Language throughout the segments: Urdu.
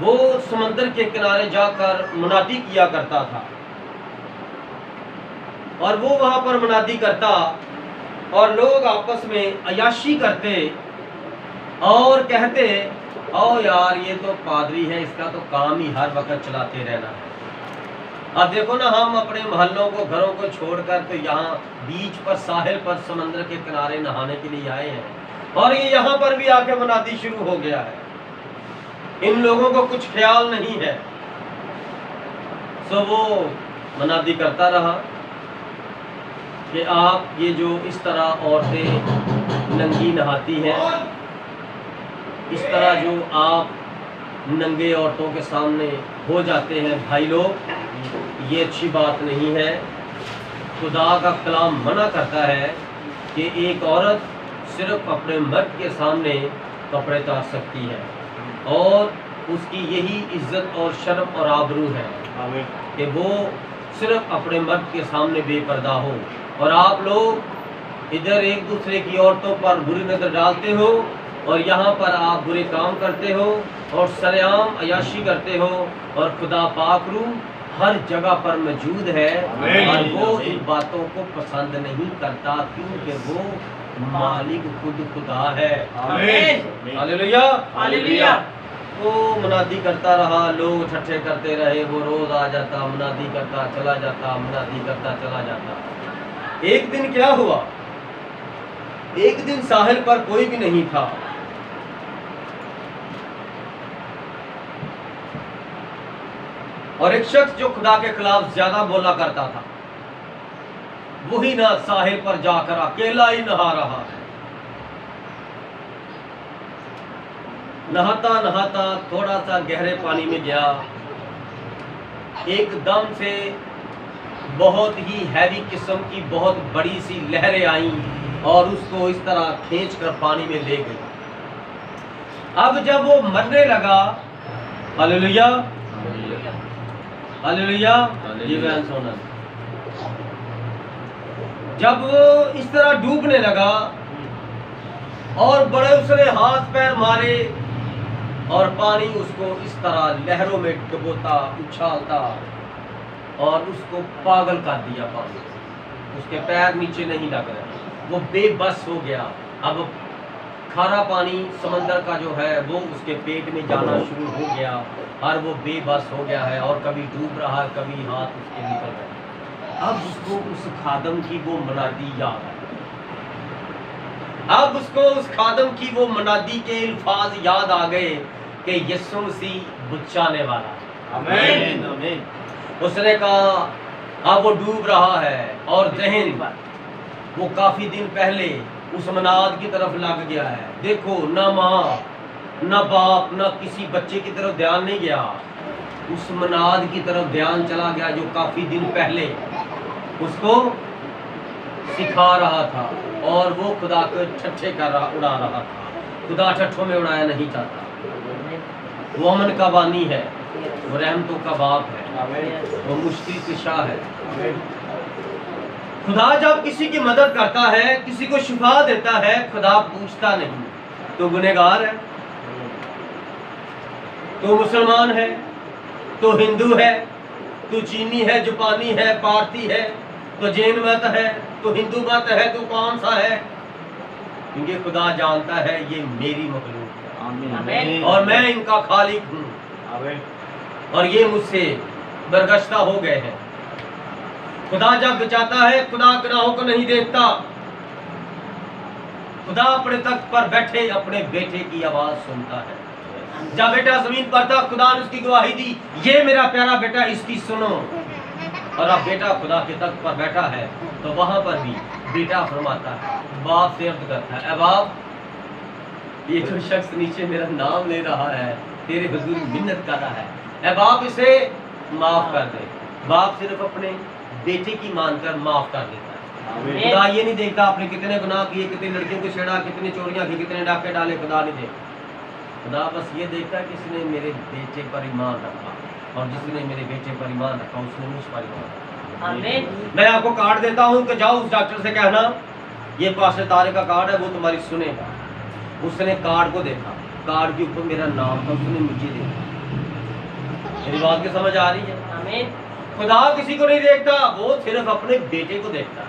وہ سمندر کے کنارے جا کر منادی کیا کرتا تھا، اور وہ وہاں پر منادی کرتا اور لوگ آپس میں عیاشی کرتے اور کہتے او یار یہ تو پادری ہے، اس کا تو کام ہی ہر وقت چلاتے رہنا ہے۔ اب دیکھو نا، ہم اپنے محلوں کو گھروں کو چھوڑ کر تو یہاں بیچ پر ساحل پر سمندر کے کنارے نہانے کے لیے آئے ہیں، اور یہ یہاں پر بھی آ کے منادی شروع ہو گیا ہے۔ ان لوگوں کو کچھ خیال نہیں ہے، سو وہ منادی کرتا رہا کہ آپ یہ جو اس طرح عورتیں ننگی نہاتی ہیں، اس طرح جو آپ ننگے عورتوں کے سامنے ہو جاتے ہیں، بھائی لوگ یہ اچھی بات نہیں ہے۔ خدا کا کلام منع کرتا ہے کہ ایک عورت صرف اپنے مرد کے سامنے کپڑے اتار سکتی ہے، اور اس کی یہی عزت اور شرم اور آبرو ہے کہ وہ صرف اپنے مرد کے سامنے بے پردہ ہو۔ اور آپ لوگ ادھر ایک دوسرے کی عورتوں پر بری نظر ڈالتے ہو، اور یہاں پر آپ برے کام کرتے ہو اور سرعام عیاشی کرتے ہو، اور خدا پاک روح ہر جگہ پر موجود ہے، اور وہ ان باتوں کو پسند نہیں کرتا، کیونکہ وہ مالک خود خدا ہے۔ ہاللیلویہ ہاللیلویہ۔ وہ منادی کرتا رہا، لوگ ٹھٹھے کرتے رہے، وہ روز آ جاتا، منادی کرتا چلا جاتا، منادی کرتا چلا جاتا۔ ایک دن کیا ہوا؟ ایک دن ساحل پر کوئی بھی نہیں تھا، اور ایک شخص جو خدا کے خلاف زیادہ بولا کرتا تھا، وہی نہ ساحل پر جا کر اکیلا ہی نہا رہا ہے۔ نہاتا نہاتا تھوڑا سا گہرے پانی میں گیا، ایک دم سے بہت ہی ہیوی قسم کی بہت بڑی سی لہریں آئیں اور اس کو اس طرح کھینچ کر پانی میں لے گئی۔ اب جب وہ مرنے لگا، ہاللیلویہ ہاللیلویہ، یہ بیان سونا، جب وہ اس طرح ڈوبنے لگا اور بڑے اس نے ہاتھ پیر مارے، اور پانی اس کو اس طرح لہروں میں ڈبوتا اچھالتا اور اس کو پاگل کر دیا۔ پانی اس کے پیر نیچے نہیں لگ رہے، وہ بے بس ہو گیا۔ اب کھارا پانی سمندر کا جو ہے وہ اس کے پیٹ میں جانا شروع ہو گیا، اور وہ بے بس ہو گیا ہے، اور کبھی ڈوب رہا ہے، کبھی ہاتھ اس کے نکل رہے۔ اب اس کو اس خادم کی وہ منادی یاد آئی، اب اس کو اس خادم کی وہ منادی کے الفاظ یاد آ گئے کہ یسوع مسیح بچانے والا ہے۔ آمین آمین۔ اس نے کہا، اب وہ ڈوب رہا ہے، اور ذہن وہ کافی دن پہلے اس مناد کی طرف لگ گیا ہے۔ دیکھو، نہ ماں نہ باپ نہ کسی بچے کی طرف دھیان نہیں گیا، اس مناد کی طرف دھیان چلا گیا جو کافی دن پہلے اس کو سکھا رہا تھا، اور وہ خدا کو ٹھٹھے کر رہا، اڑا رہا تھا۔ خدا ٹھٹھوں میں اڑایا نہیں چاہتا، وہ امن کا بانی ہے، وہ رحمتوں کا باپ ہے، وہ مشکل کشا ہے۔ خدا جب کسی کی مدد کرتا ہے، کسی کو شفا دیتا ہے، خدا پوچھتا نہیں تو گنہگار ہے، تو مسلمان ہے، تو ہندو ہے، تو چینی ہے، جاپانی ہے، بھارتی ہے، تو جین مت ہے، تو ہندو مت ہے، تو کون سا ہے؟ کیونکہ خدا جانتا ہے یہ میری مخلوق ہے، اور میں ان کا خالق ہوں، اور یہ مجھ سے برگشتہ ہو گئے ہیں۔ خدا جب بچاتا ہے، خدا گناہوں کو نہیں دیکھتا، خدا اپنے تخت پر بیٹھے اپنے بیٹے کی آواز سنتا ہے۔ جب بیٹا زمین پر تھا، خدا نے اس کی گواہی دی، یہ میرا پیارا بیٹا، اس کی سنو۔ اور اب بیٹا خدا کے تخت پر بیٹھا ہے، تو وہاں پر بھی بیٹا فرماتا ہے، باپ سے عرض کرتا ہے، اے باپ، یہ جو شخص نیچے میرا نام لے رہا ہے، تیرے حضور منت کر رہا ہے، اے باپ اسے معاف کر دے۔ باپ صرف اپنے بیٹے کی مان کر معاف کر دیتا ہے۔ خدا یہ نہیں دیکھتا آپ نے کتنے گناہ کیے، کتنی لڑکیوں کو چھیڑا، کتنی چوریاں کی، کتنے ڈاکے ڈالے، خدا نہیں دیکھتا۔ خدا بس یہ دیکھتا ہے کہ اس نے میرے بیٹے پر ایمان رکھا، اور جس نے میرے بیٹے پر ایمان رکھا اس نے مجھ پر ایمان رکھا۔ میں آپ کو کارڈ دیتا ہوں کہ جاؤ اس ڈاکٹر سے کہنا یہ پاسٹر طارق کا کارڈ ہے، وہ تمہاری سنے گا۔ اس نے کارڈ کو دیکھا، کارڈ کے اوپر میرا نام تھا، اس نے مجھے دیکھا، میری بات کی سمجھ آ رہی ہے؟ آمین. خدا کسی کو نہیں دیکھتا، وہ صرف اپنے بیٹے کو دیکھتا ہے،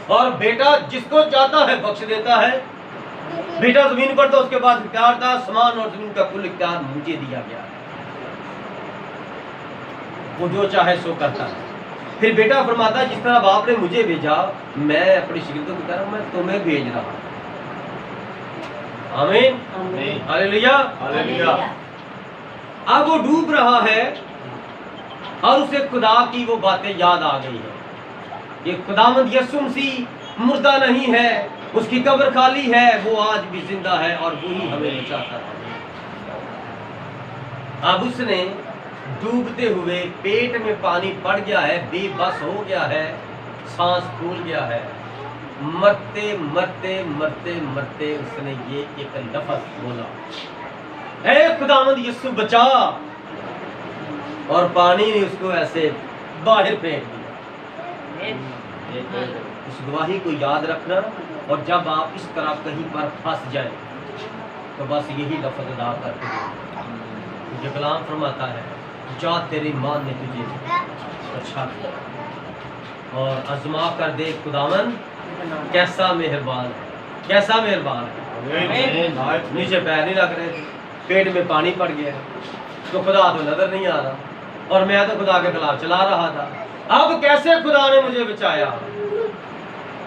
اور بیٹا جس کو چاہتا ہے بخش دیتا ہے. بیٹا زمین پر تو اس کے پاس اختیار تھا، آسمان اور زمین کا کل اختیار مجھے دیا گیا ہے، وہ جو چاہے سو کرتا ہے. پھر بیٹا فرماتا ہے جس طرح باپ نے مجھے بھیجا، میں اپنی شاگردوں کی طرح میں تمہیں بھیج رہا ہوں. آمین، آمین. ہاللیلویا. ہاللیلویا. اب وہ ڈوب رہا ہے اور اسے خدا کی وہ باتیں یاد آ گئی ہیں کہ خداوند یسوع مسیح مردہ نہیں ہے، اس کی قبر خالی ہے، وہ آج بھی زندہ ہے اور وہی ہمیں بچاتا ہے. اب اس نے ڈوبتے ہوئے پیٹ میں پانی پڑ گیا ہے، بے بس ہو گیا ہے، سانس پھول گیا ہے، مرتے مرتے مرتے مرتے اس نے یہ ایک لفظ بولا، اے خداوند یسوع بچا، اور پانی نے اس کو ایسے باہر پھینک دیا. اس گواہی کو یاد رکھنا، اور جب آپ اس طرح کہیں پر پھنس جائیں تو بس یہی لفظ ادا کرتے ہیں. مجھے کلام فرماتا ہے جا تیری ماں نے تجھے اچھا کیا، اور آزما کر دیکھ خداوند کیسا مہربان ہے، کیسا مہربان ہے. نیچے پیر نہیں لگ رہے تھے، پیٹ میں پانی پڑ گیا، تو خدا تو نظر نہیں آ رہا، اور میں تو خدا کے خلاف چلا رہا تھا. اب کیسے خدا نے مجھے بچایا؟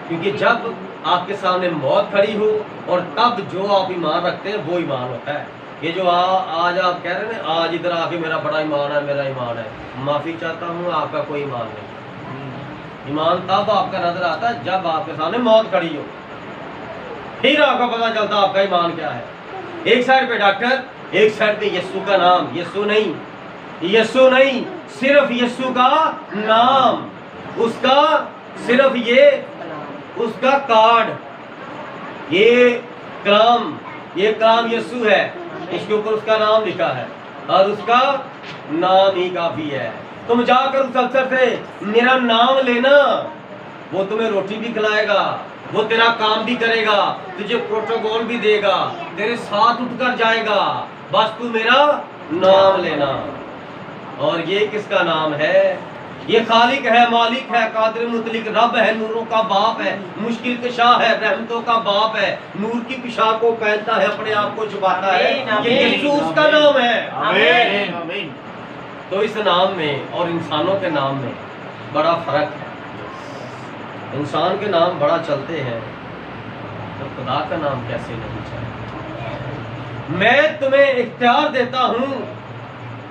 کیونکہ جب آپ کے سامنے موت کھڑی ہو اور تب جو آپ ایمان رکھتے ہیں وہ ایمان ہوتا ہے. یہ جو آج آپ کہہ رہے ہیں نا، آج ادھر آ کے میرا بڑا ایمان ہے، میرا ایمان ہے، معافی چاہتا ہوں، آپ کا کوئی ایمان نہیں. ایمان تب آپ کا نظر آتا ہے جب آپ کے سامنے موت کھڑی ہو، پھر آپ کا پتہ چلتا آپ کا ایمان کیا ہے. ایک سائڈ پہ ڈاکٹر، ایک سائڈ پہ یسوع کا نام. یسوع نہیں، یسوع نہیں، صرف یسوع کا نام، اس کا صرف یہ اس کا کارڈ، یہ کلام یسوع ہے، اس کے اوپر اس کا نام لکھا ہے، اور اس کا نام ہی کافی ہے. تم جا کر اس افسر سے میرا نام لینا، وہ تمہیں روٹی بھی کھلائے گا، وہ تیرا کام بھی کرے گا، تجھے پروٹوکول بھی دے گا، تیرے ساتھ اٹھ کر جائے گا، بس تو میرا نام لینا. اور یہ کس کا نام ہے؟ یہ خالق ہے، مالک ہے، قادر مطلق، رب ہے، نوروں کا باپ ہے، مشکل کشا ہے، رحمتوں کا باپ ہے، نور کی پوشاک کو پہنتا ہے، اپنے آپ کو چھپاتا ہے. یہ یسوع اس کا نام ہے. آمین. تو اس نام میں اور انسانوں کے نام میں بڑا فرق ہے. انسان کے نام بڑا چلتے ہیں، تو خدا کا نام کیسے نہیں چلتا؟ میں تمہیں اختیار دیتا ہوں،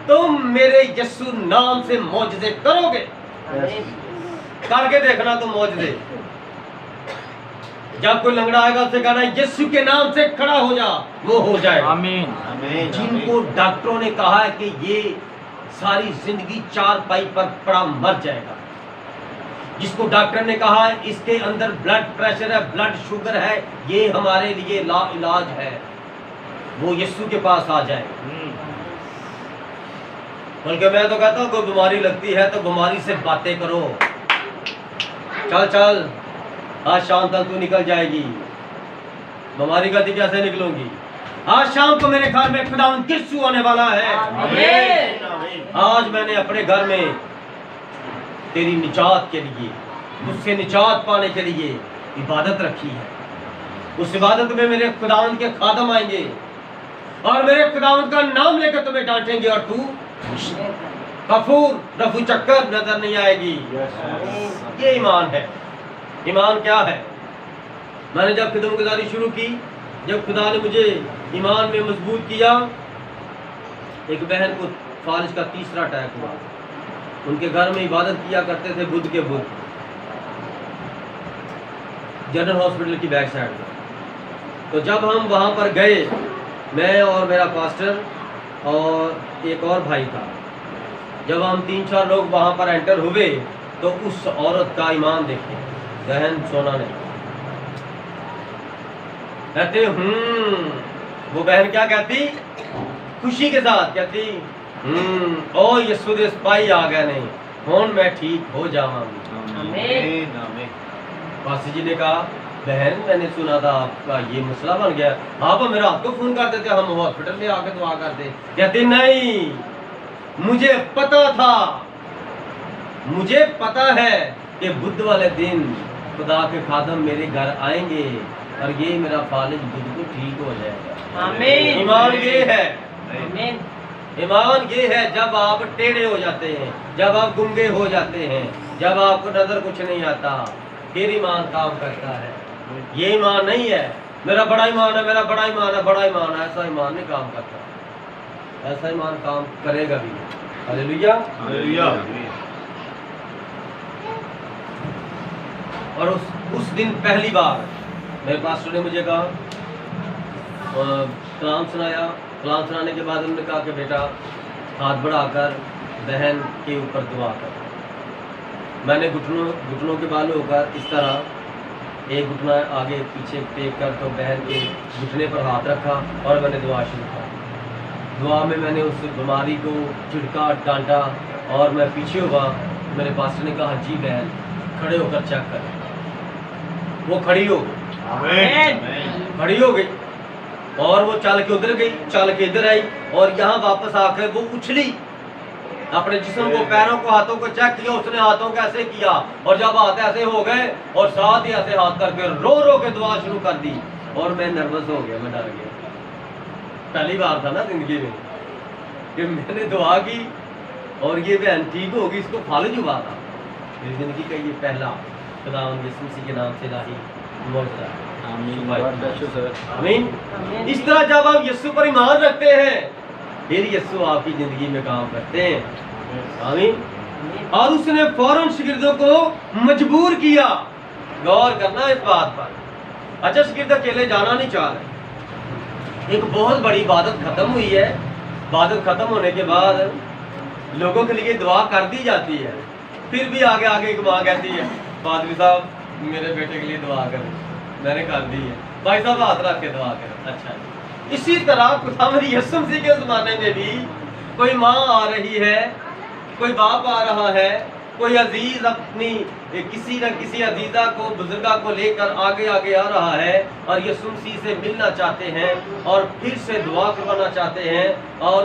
تم میرے یسوع نام سے معجزے کرو گے. کر کے دیکھنا تم معجزے. جب کوئی لنگڑا آئے گا اسے کہنا یسوع کے نام سے کھڑا ہو جا، وہ ہو جائے گا. آمین. جن کو ڈاکٹروں نے کہا ہے کہ یہ ساری زندگی چارپائی پر پڑا مر جائے گا، جس کو ڈاکٹر نے کہا ہے اس کے اندر بلڈ پریشر ہے، بلڈ شوگر ہے، یہ ہمارے لیے لا علاج ہے، وہ یسوع کے پاس آ جائے. بلکہ میں تو کہتا ہوں کوئی بیماری لگتی ہے تو بیماری سے باتیں کرو، چل چل آج شام تک تو نکل جائے گی. بیماری کا تو کیسے نکلوں گی؟ آج شام کو میرے گھر میں خداوند یسوع آنے والا ہے. آج میں نے اپنے گھر میں تیری نجات کے لیے، مجھ سے نجات پانے کے لیے عبادت رکھی ہے. اس عبادت میں میرے خداوند کے خادم آئیں گے اور میرے خداوند کا نام لے کر تمہیں ڈانٹیں گے، اور تو غفور رفو چکر نظر نہیں آئے گی. یہ ایمان ہے. ایمان کیا ہے؟ میں نے جب خدمت گزاری شروع کی، جب خدا نے مجھے ایمان میں مضبوط کیا، ایک بہن کو فالج کا 3 اٹیک ہوا. ان کے گھر میں عبادت کیا کرتے تھے بدھ کے بدھ، جنرل ہاسپٹل کی بیک سائڈ میں. تو جب ہم وہاں پر گئے، میں اور میرا پاسٹر اور ایک اور بھائی تھا، جب ہم 3-4 لوگ وہاں پر انٹر ہوئے تو اس عورت کا ایمان دیکھیں، بہن سونا نے کہتے وہ بہن کیا کہتی؟ خوشی کے ساتھ کہتی او یسوع دے سپاہی آ گئے نہیں، ہون میں ٹھیک ہو جاواں. پاسٹر جی نے کہا بہن میں نے سنا تھا آپ کا یہ مسئلہ بن گیا، آپ میرا آپ کو فون کر دیتے، ہم ہاسپٹل میں آ کے دعا کرتے. کہتے نہیں، مجھے پتا ہے کہ بدھ والے دن خدا کے خادم میرے گھر آئیں گے اور یہ میرا فالج بدھ کو ٹھیک ہو جائے گا۔ آمین۔ ایمان یہ ہے، آمین۔ ایمان یہ ہے جب آپ ٹیڑھے ہو جاتے ہیں، جب آپ گنگے ہو جاتے ہیں، جب آپ کو نظر کچھ نہیں آتا، پھر ایمان کام کرتا ہے۔ یہ ایمان نہیں ہے میرا بڑا ایمان ہے، میرا بڑا ایمان ہے، بڑا ایمان ہے، ایسا ایمان نہیں کام کرتا، ایسا ایمان کام کرے گا بھی نہیں۔ ہلیلویا۔ ہلیلویا۔ اور اس دن پہلی بار میرے پاسٹر نے مجھے کہا، کلام سنایا، کلام سنانے کے بعد انہوں نے کہا کہ بیٹا ہاتھ بڑھا کر بہن کے اوپر دعا کر۔ میں نے گھٹنوں کے بال ہو کر اس طرح ایک گھٹنا آگے پیچھے ٹیک کر تو بہن کے گھٹنے پر ہاتھ رکھا اور میں نے دعا شروع کی۔ دعا میں میں نے اس بیماری کو جھٹکا ڈانٹا اور میں پیچھے ہوا۔ میرے پاسٹر نے کہا جی بہن کھڑے ہو کر چیک کر۔ وہ کھڑی ہو گئی، آمین۔ کھڑی ہو گئی اور وہ چل کے ادھر گئی، چل کے ادھر آئی اور یہاں واپس آ کر وہ اچھلی، اپنے جسم کو، پیروں کو، ہاتھوں کو چیک کیا۔ اس نے ہاتھوں کو ایسے کیا اور جب ہاتھ ایسے ہو گئے اور ساتھ ہی ایسے ہاتھ کر کے رو کے دعا شروع کر دی اور میں نروس ہو گیا، میں ڈر گیا۔ پہلی بار تھا نا زندگی میں کہ میں نے دعا کی اور یہ بہن ٹھیک ہوگی، اس کو فالج ہوا تھا۔ میری زندگی کا یہ پہلا خداوند یسوع مسیح کے نام سے الہی معجزہ ہے۔ آمین۔ اس طرح جب آپ یسوع پر ایمان رکھتے ہیں پھر یسوع آپ کی زندگی میں کام کرتے ہیں۔ آمین۔ اور اس نے فوراً شاگردوں کو مجبور کیا۔ غور کرنا اس بات پر۔ اچھا شاگرد اکیلے جانا نہیں چاہ رہے، ایک بہت بڑی عبادت ختم ہوئی ہے۔ عبادت ختم ہونے کے بعد لوگوں کے لیے دعا کر دی جاتی ہے، پھر بھی آگے ایک ماں کہتی ہے پادری صاحب میرے بیٹے کے لیے دعا کریں۔ میں نے کر دی ہے، بھائی صاحب ہاتھ رکھ کے دعا کریں۔ اچھا اسی طرح خداوند یسوع مسیح کے زمانے میں بھی کوئی ماں آ رہی ہے، کوئی باپ آ رہا ہے، کوئی عزیز اپنی کسی نہ کسی عزیزہ کو، بزرگہ کو لے کر آگے آ رہا ہے اور یسوع مسیح سے ملنا چاہتے ہیں اور پھر سے دعا کروانا چاہتے ہیں اور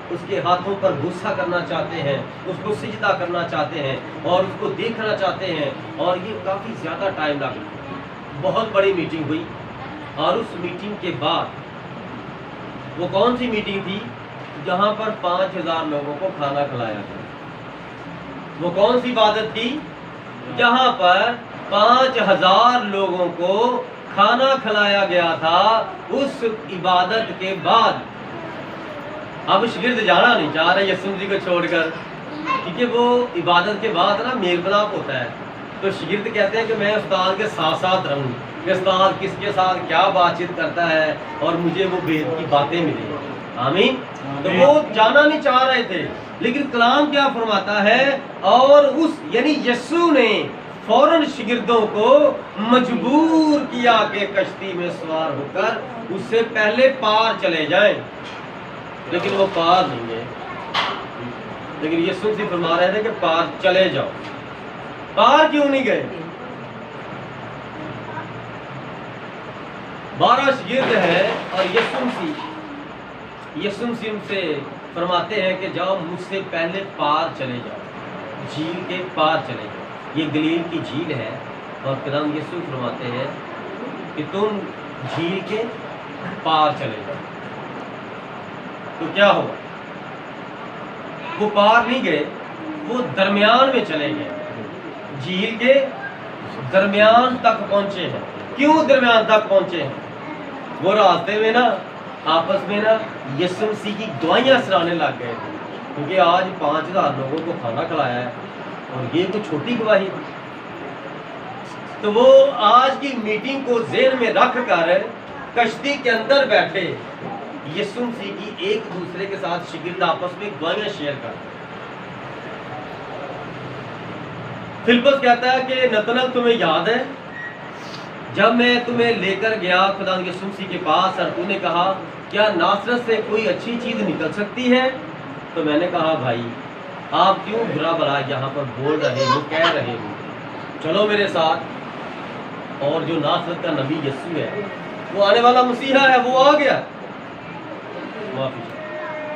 اس کے ہاتھوں پر غصہ کرنا چاہتے ہیں، اس کو سجدہ کرنا چاہتے ہیں اور اس کو دیکھنا چاہتے ہیں۔ اور یہ کافی زیادہ ٹائم لگا، بہت بڑی میٹنگ ہوئی اور اس میٹنگ کے بعد وہ کون سی میٹنگ تھی جہاں پر 5000 لوگوں کو کھانا کھلایا گیا؟ وہ کون سی عبادت تھی جہاں پر 5000 لوگوں کو کھانا کھلایا گیا تھا؟ اس عبادت کے بعد اب شاگرد جانا نہیں چاہ رہے یسوع مسیح کو چھوڑ کر، کیونکہ وہ عبادت کے بعد نا میل ملاپ ہوتا ہے، تو شاگرد کہتے ہیں کہ میں استاد کے ساتھ ساتھ رہوں کہ استاد کس کے ساتھ کیا بات چیت کرتا ہے اور مجھے وہ بید کی باتیں ملیں۔ آمین۔ تو وہ جانا نہیں چاہ رہے تھے، لیکن کلام کیا فرماتا ہے؟ اور یعنی یسوع نے فوراً شاگردوں کو مجبور کیا کہ کشتی میں سوار ہو کر اس سے پہلے پار چلے جائیں، لیکن وہ پار نہیں گئے۔ لیکن یسوع مسیح فرما رہے تھے کہ پار چلے جاؤ۔ پار کیوں نہیں گئے؟ 12 شاگرد ہیں اور یسوع مسیح سے فرماتے ہیں کہ جاؤ مجھ سے پہلے پار چلے جاؤ، جھیل کے پار چلے جاؤ۔ یہ گلیل کی جھیل ہے اور خداوند یسوع فرماتے ہیں کہ تم جھیل کے پار چلے جاؤ۔ تو کیا ہوا؟ وہ پار نہیں گئے، وہ درمیان میں چلے گئے، جھیل کے درمیان تک پہنچے ہیں۔ کیوں درمیان تک پہنچے ہیں؟ وہ راستے میں نا آپس میں نا یسوع مسیح کی گواہیاں سنانے لگ گئے تھے، کیونکہ آج 5000 لوگوں کو کھانا کھلایا ہے اور یہ کوئی چھوٹی گواہی تھی۔ تو وہ آج کی میٹنگ کو ذہن میں رکھ کر کشتی کے اندر بیٹھے یسوع مسیح کی ایک دوسرے کے ساتھ شاگرد آپس میں گواہیاں شیئر کرتے۔ فلپس کہتا ہے کہ نتنل تمہیں یاد ہے جب میں تمہیں لے کر گیا خداوند یسوع مسیح کے پاس اور تو نے کہا کیا ناصرت سے کوئی اچھی چیز نکل سکتی ہے؟ تو میں نے کہا بھائی آپ کیوں برا بھلا یہاں پر بول رہے ہو، کہہ رہے ہو، چلو میرے ساتھ۔ اور جو ناصرت کا نبی یسوع ہے، وہ آنے والا مسیحا ہے، وہ آ گیا۔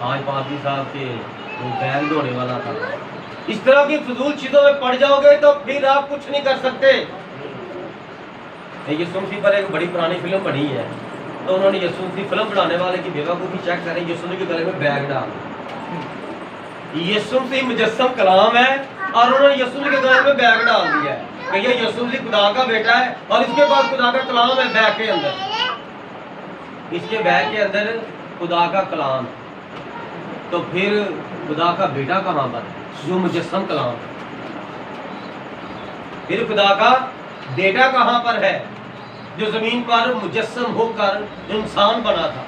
آج پادری صاحب کے وہ بیل دھونے والا تھا. اس طرح کی فضول چیزوں میں پڑ جاؤ گے تو پھر آپ کچھ نہیں کر سکتے. یسوع مسیح پر ایک بڑی پرانی فلم بنی ہے تو انہوں نے یسوع مسیح فلم بنانے والے کی بیوقوفی چیک کریں. یسوع مسیح کے گلے میں بیگ ڈال. یسوع مسیح مجسم کلام ہے اور انہوں نے یسوع مسیح کے گلے میں بیگ ڈال دیا ہے کہ یہ یسوع مسیح خدا کا بیٹا ہے اور اس کے پاس خدا کا کلام ہے. بیگ کے اندر اس کے بیگ کے اندر خدا کا کلام ہے. تو پھر خدا کا بیٹا کہاں پر ہے جو مجسم کلام ہے؟ پھر خدا کا بیٹا کہاں پر ہے جو زمین پر مجسم ہو کر انسان بنا تھا؟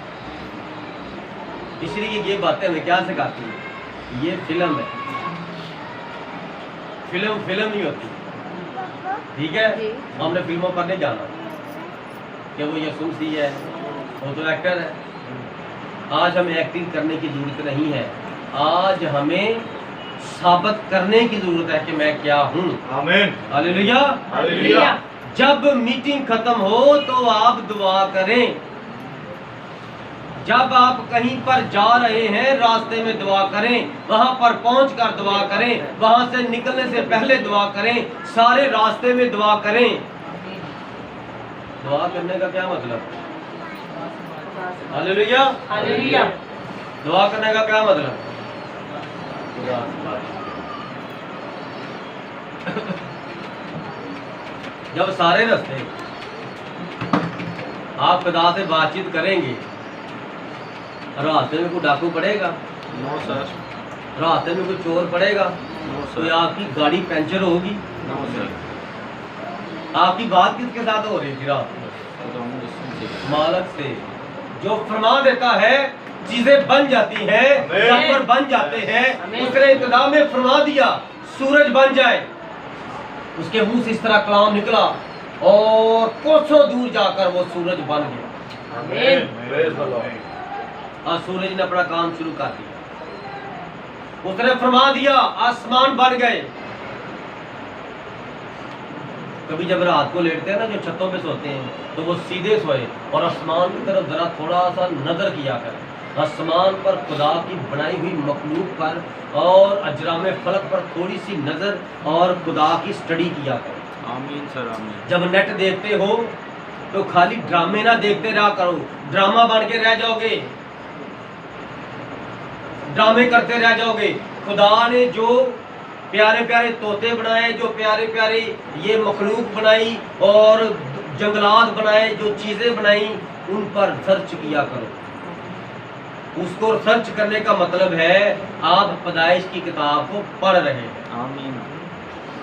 اس لیے یہ باتیں ہمیں کیا سکھاتی ہیں؟ یہ فلم ہے. فلم نہیں ہوتی. ٹھیک ہے, ہم نے فلموں پر نہیں جانا کہ وہ یسوع مسیح ہے, وہ تو ایکٹر ہے. آج ہمیں ایکٹنگ کرنے کی ضرورت نہیں ہے. آج ہمیں ثابت کرنے کی ضرورت ہے کہ میں کیا ہوں. آمین. ہلیلویا. ہلیلویا. جب میٹنگ ختم ہو تو آپ دعا کریں. جب آپ کہیں پر جا رہے ہیں راستے میں دعا کریں, وہاں پر پہنچ کر دعا کریں, وہاں سے نکلنے سے پہلے دعا کریں, سارے راستے میں دعا کریں. دعا کرنے کا کیا مطلب؟ ہلیلویا. ہلیلویا. دعا کرنے کا کیا مطلب؟ جب سارے راستے آپ خدا سے بات چیت کریں گے, راستے میں کوئی ڈاکو پڑے گا, نو سر. راستے میں کوئی چور پڑے گا نو تو سر. آپ کی گاڑی پنچر ہوگی. نو سر. آپ کی بات کس کے ساتھ ہو رہی تھی رات میں؟ مالک سے جو فرما دیتا ہے چیزیں بن جاتی ہیں, جانور بن جاتے ہیں. اس نے ابتدا میں فرما دیا سورج بن جائے, اس کے منہ سے اس طرح کلام نکلا اور کوسوں دور جا کر وہ سورج بن گیا. آمین. اور سورج نے اپنا کام شروع کر دیا. اس نے فرما دیا آسمان بن گئے. کبھی جب رات کو لیٹتے ہیں نا, جو چھتوں پہ سوتے ہیں, تو وہ سیدھے سوئے اور آسمان کی طرف ذرا تھوڑا سا نظر کیا کریں. آسمان پر خدا کی بنائی ہوئی مخلوق پر اور اجرام فلک پر تھوڑی سی نظر اور خدا کی سٹڈی کیا کریں. آمین سر. آمین. جب نیٹ دیکھتے ہو تو خالی ڈرامے نہ دیکھتے رہا کرو. ڈرامہ بن کے رہ جاؤ گے, ڈرامے کرتے رہ جاؤ گے. خدا نے جو پیارے پیارے طوطے بنائے, جو پیارے پیارے یہ مخلوق بنائی اور جنگلات بنائے, جو چیزیں بنائی, ان پر سرچ کیا کرو. اس کو سرچ کرنے کا مطلب ہے آپ پیدائش کی کتاب کو پڑھ رہے ہیں. آمین.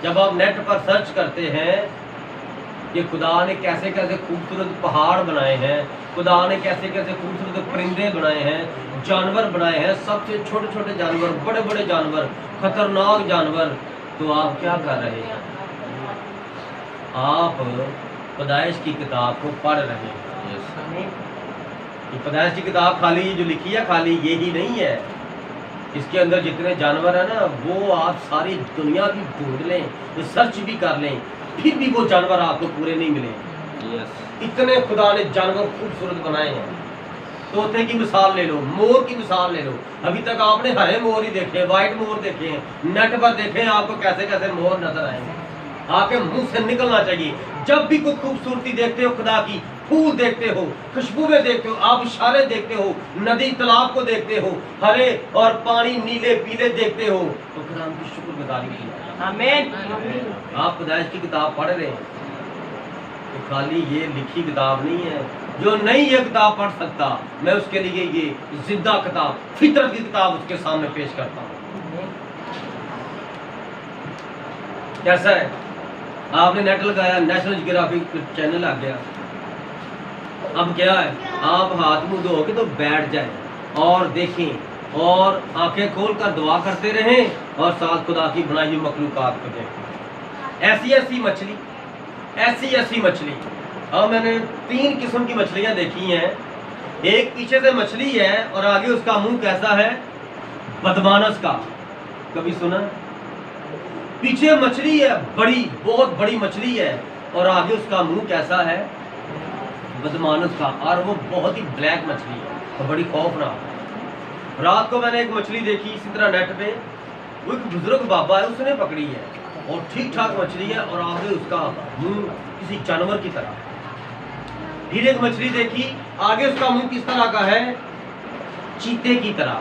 جب آپ نیٹ پر سرچ کرتے ہیں کہ خدا نے کیسے کیسے خوبصورت پہاڑ بنائے ہیں, خدا نے کیسے کیسے خوبصورت پرندے بنائے ہیں, جانور بنائے ہیں, سب سے چھوٹے چھوٹے جانور, بڑے بڑے جانور, خطرناک جانور, تو آپ کیا کر رہے ہیں؟ آپ پیدائش کی کتاب کو پڑھ رہے ہیں. یس. یہ پیدائش کی کتاب خالی جو لکھی ہے خالی یہی نہیں ہے. اس کے اندر جتنے جانور ہیں نا, وہ آپ ساری دنیا بھی ڈھونڈ لیں, سرچ بھی کر لیں, پھر بھی وہ جانور آپ کو پورے نہیں ملیں. یس. اتنے خدا نے جانور خوبصورت بنائے ہیں. طوطے کی مثال لے لو, مور کی مثال لے لو. ابھی تک آپ نے ہرے مور ہی دیکھے, وائٹ مور دیکھے ہیں, نیٹ پر دیکھیں آپ کو کیسے کیسے مور نظر آئیں گے. آپ کے منہ سے نکلنا چاہیے جب بھی کوئی خوبصورتی دیکھتے ہو خدا کی, پھول دیکھتے ہو, خوشبوئیں دیکھتے ہو, آپ اشارے دیکھتے ہو, ندی تالاب کو دیکھتے ہو, ہرے اور پانی نیلے پیلے دیکھتے ہو, تو خدا کی شکر گزاری کیجیے. آمین. آپ پیدائش کی کتاب پڑھ رہے ہیں تو خالی یہ لکھی کتاب نہیں ہے. جو نہیں یہ کتاب پڑھ سکتا, میں اس کے لیے یہ زندہ کتاب, فطرت کی کتاب اس کے سامنے پیش کرتا ہوں. کیسا ہے؟ آپ نے نیٹ لگایا, نیشنل جیوگرافک چینل آ گیا. اب کیا ہے, آپ ہاتھ منہ دھو کے تو بیٹھ جائیں اور دیکھیں اور آنکھیں کھول کر دعا کرتے رہیں اور ساتھ خدا کی بنائی ہوئی مخلوقات کو دیکھیں. ایسی ایسی مچھلی, ایسی ایسی مچھلی. اور میں نے 3 قسم کی مچھلیاں دیکھی ہیں. ایک پیچھے سے مچھلی ہے اور آگے اس کا منہ کیسا ہے؟ بدمانس کا. کبھی سنا؟ پیچھے مچھلی ہے بڑی, بہت بڑی مچھلی ہے, اور آگے اس کا منہ کیسا ہے؟ بدمانس کا. اور وہ بہت ہی بلیک مچھلی ہے اور بڑی خوفناک. رات کو میں نے ایک مچھلی دیکھی اسی طرح نیٹ پہ، وہ ایک بزرگ بابا ہے، اس نے پکڑی ہے اور ٹھیک ٹھاک مچھلی ہے اور آگے اس کا منہ کسی جانور کی طرح۔ پھر ایک مچھلی دیکھی، آگے اس کا منہ کس طرح کا ہے؟ چیتے کی طرح۔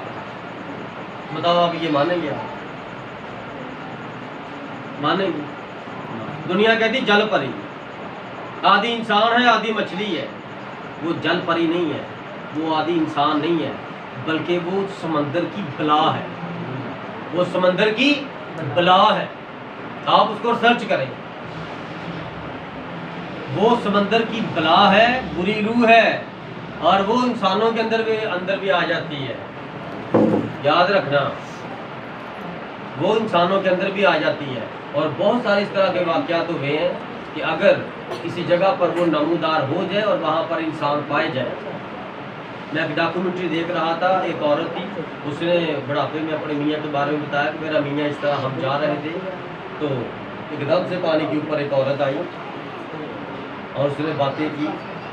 بتاؤ آپ یہ مانیں گے؟ آپ مانیں گے؟ دنیا کہتی جل پری، آدھی انسان ہے آدھی مچھلی ہے۔ وہ جل پری نہیں ہے، وہ آدھی انسان نہیں ہے، بلکہ وہ سمندر کی بلا ہے، وہ سمندر کی بلا ہے۔ آپ اس کو سرچ کریں، وہ سمندر کی بلا ہے، بری روح ہے، اور وہ انسانوں کے اندر بھی آ جاتی ہے۔ یاد رکھنا، وہ انسانوں کے اندر بھی آ جاتی ہے۔ اور بہت سارے اس طرح کے واقعات ہوئے ہیں کہ اگر کسی جگہ پر وہ نمودار ہو جائے اور وہاں پر انسان پائے جائے۔ میں ایک ڈاکومنٹری دیکھ رہا تھا، ایک عورت تھی، اس نے بڑھاپے میں اپنے میاں کے بارے میں بتایا کہ میرا میاں اس طرح، ہم جا رہے تھے تو ایک دم سے پانی کے اوپر ایک عورت آئی اور اس نے باتیں کی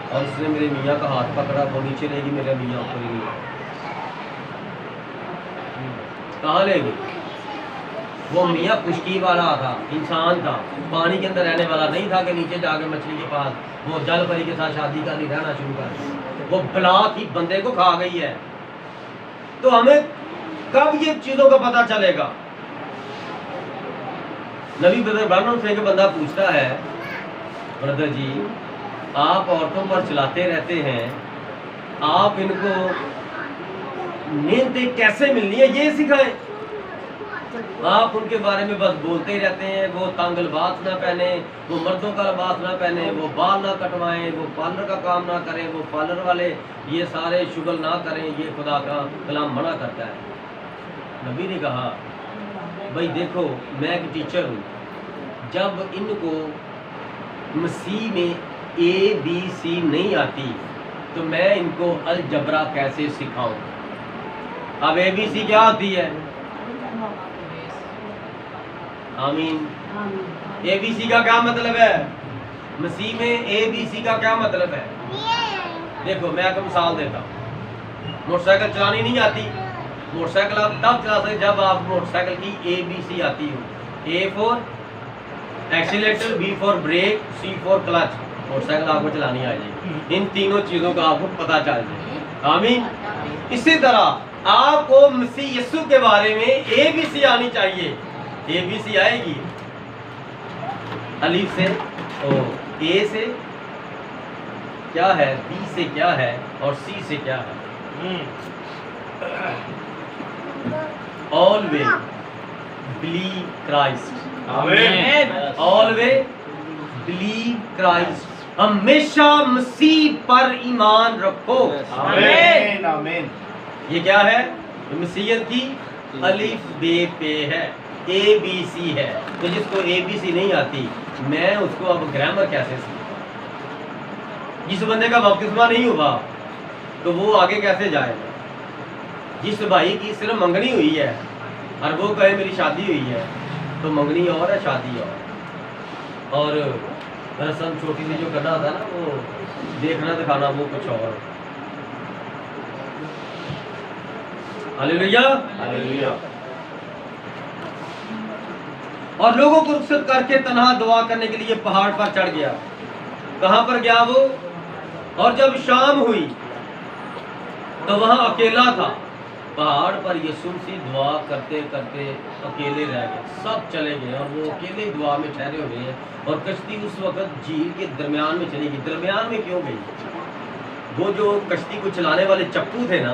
اور اس نے میرے میاں کا ہاتھ پکڑا، وہ نیچے لے گی، میرا میاں اوپر ہی نہیں۔ کہاں لے گئی؟ وہ میاں خشکی والا تھا، انسان تھا، پانی کے اندر رہنے والا نہیں تھا کہ نیچے جا کے مچھلی کے پاس وہ جل پری کے ساتھ شادی کرنی، رہنا شروع کر دی۔ وہ بلا تھی، بندے کو کھا گئی ہے۔ تو ہمیں کب یہ چیزوں کا پتہ چلے گا؟ نبی بدر برانم سے ایک بندہ پوچھتا ہے، بردر جی آپ عورتوں پر چلاتے رہتے ہیں، آپ ان کو نیندیں کیسے ملنی ہے یہ سکھائیں۔ آپ ان کے بارے میں بس بولتے ہی رہتے ہیں، وہ تنگ لباس نہ پہنے، وہ مردوں کا لباس نہ پہنے، وہ بال نہ کٹوائیں، وہ پارلر کا کام نہ کریں، وہ پارلر والے یہ سارے شغل نہ کریں، یہ خدا کا کلام منع کرتا ہے۔ نبی نے کہا بھائی دیکھو میں ایک ٹیچر ہوں، جب ان کو مسیح میں ABC نہیں آتی تو میں ان کو الجبرا کیسے سکھاؤں؟ اب ABC کیا ہوتی ہے؟ آمین۔ ABC کا کیا مطلب ہے؟ مسیح میں ABC کا کیا مطلب ہے؟ دیکھو میں آپ کو مثال دیتا ہوں، موٹر سائیکل چلانی نہیں آتی، موٹر سائیکل آپ تب چلا سکتے جب آپ موٹر سائیکل کی ABC آتی ہو۔ A for accelerator, B for brake, C for clutch, motorcycle آپ کو چلانی آ جائے گی۔ ان تینوں چیزوں کا آپ کو پتہ چل جائے۔ آمین۔ اسی طرح آپ کو مسیح یسوع کے بارے میں ABC آنی چاہیے۔ ABC آئے گی الف سے، اور A سے کیا ہے، B سے کیا ہے، اور C سے کیا ہے۔ Always believe Christ. آمین۔ Always believe Christ. ہمیشہ مسیح پر ایمان رکھو۔ آمین آمین۔ یہ کیا ہے؟ مسیحیت کی الف بے پہ ہے، ABC ہے۔ تو جس کو ABC نہیں آتی میں اس کو اب گرامر کیسے سیکھوں؟ جس بندے کا بپتسمہ نہیں ہوا تو وہ آگے کیسے جائے گا؟ جس بھائی کی صرف منگنی ہوئی ہے اور وہ کہے میری شادی ہوئی ہے، تو منگنی اور ہے، شادی اور رسم چھوٹی سی جو کرنا ہوتا ہے نا، وہ دیکھنا دکھانا وہ کچھ اور۔ ہلیلویا۔ ہلیلویا۔ اور لوگوں کو رخصت کر کے تنہا دعا کرنے کے لیے پہاڑ پر چڑھ گیا۔ کہاں پر گیا وہ؟ اور جب شام ہوئی تو وہاں اکیلا تھا۔ پہاڑ پر یسوع سے دعا کرتے کرتے اکیلے رہ گئے، سب چلے گئے اور وہ اکیلے دعا میں ٹھہرے ہوئے ہیں۔ اور کشتی اس وقت جھیل کے درمیان میں چلی گئی۔ درمیان میں کیوں گئی؟ وہ جو کشتی کو چلانے والے چپو تھے نا،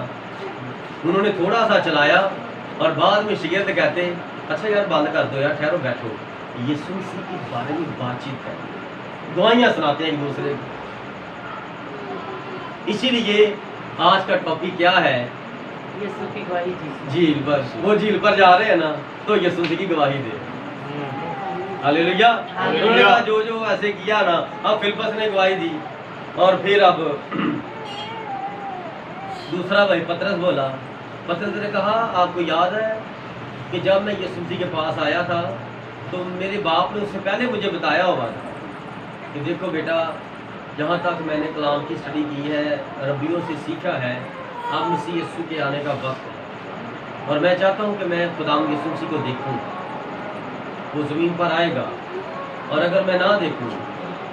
انہوں نے تھوڑا سا چلایا اور بعد میں شگرد کہتے اچھا یار بند کر دو یار، ٹھہرو بیٹھو، یسوع مسیح کے بارے میں بات چیت کریں، دعائیاں سناتے ہیں ایک دوسرے کو۔ اسی لیے آج کا ٹاپک کیا ہے؟ یسوع کی گواہی دی۔ جھیل پر۔ وہ جھیل پر جا رہے ہیں نا تو یسوع مسیح کی گواہی دے۔ ہلیلویا۔ انہوں نے کہا جو جو ایسے کیا نا، اب فلپس نے گواہی دی اور پھر اب دوسرا بھائی پترس بولا۔ پترس نے کہا آپ کو یاد ہے کہ جب میں یسوع مسیح کے پاس آیا تھا تو میرے باپ نے اس سے پہلے مجھے بتایا ہوا تھا کہ دیکھو بیٹا، جہاں تک میں نے کلام کی اسٹڈی کی ہے، ربیوں سے سیکھا ہے، اب مسیح یسوع کے آنے کا وقت ہے۔ اور میں چاہتا ہوں کہ میں خداوند یسوع مسیح کو دیکھوں. وہ زمین پر آئے گا اور اگر میں نہ دیکھوں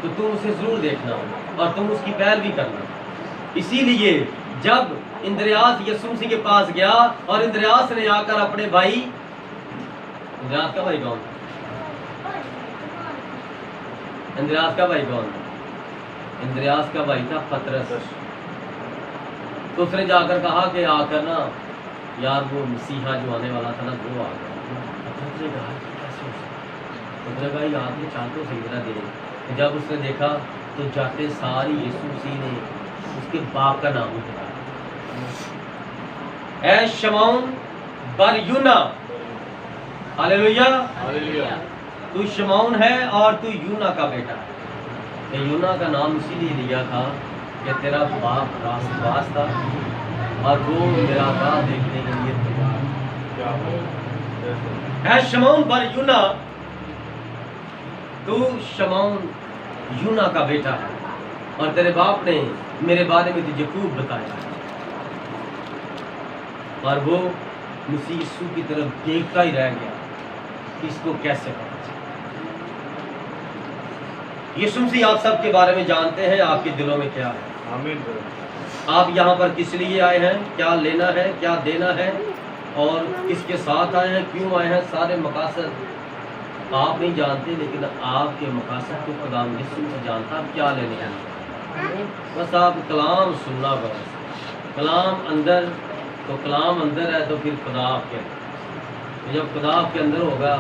تو تم اسے ضرور دیکھنا اور تم اس کی پیروی کرنا. اسی لیے جب اندریاس یسوع مسیح کے پاس گیا اور اندریاس نے آ کر اپنے بھائی، اندریاس کا بھائی کون؟ اندریاس کا بھائی کون؟ اندریاس کا بھائی تھا پترس. تو اس نے جا کر کہا کہ آ کر نا یار وہ مسیحا جو آنے والا تھا نا وہ آ گیا. پترس نے کہا کیسے ہو سکتا؟ اس نے کہا یہ آپ نے چاند کو صحیح طرح دے. جب اس نے دیکھا تو جاتے ساری یسوع مسیح نے اس کے باپ کا نام بتایا. اے شمعون بر یونا، ہاللیلویا، ہاللیلویا، تو شمعون ہے اور تو یونا کا بیٹا ہے. کہ یونا کا نام اسی لیے لیا تھا کہ تیرا باپ راست باز تھا اور وہ میرا راہ دیکھنے کے لیے تیار. اے شمعون بر یونا، تو شمعون یونا کا بیٹا ہے اور تیرے باپ نے میرے بارے میں تجھے خوب بتایا. اور وہ مسیح یسوع کی طرف دیکھتا ہی رہ گیا کہ اس کو کیسے پتا چلا. یسوع مسیح آپ سب کے بارے میں جانتے ہیں آپ کے دلوں میں کیا ہے. آمین. آپ یہاں پر کس لیے آئے ہیں، کیا لینا ہے، کیا دینا ہے اور کس کے ساتھ آئے ہیں، کیوں آئے ہیں، سارے مقاصد آپ نہیں جانتے، لیکن آپ کے مقاصد کو خداوند یسوع سے جانتا. آپ کیا لینے ہیں، بس آپ کلام سننا. بس کلام اندر، تو کلام اندر ہے تو پھر خدا آپ کے اندر. جب خدا آپ کے اندر ہوگا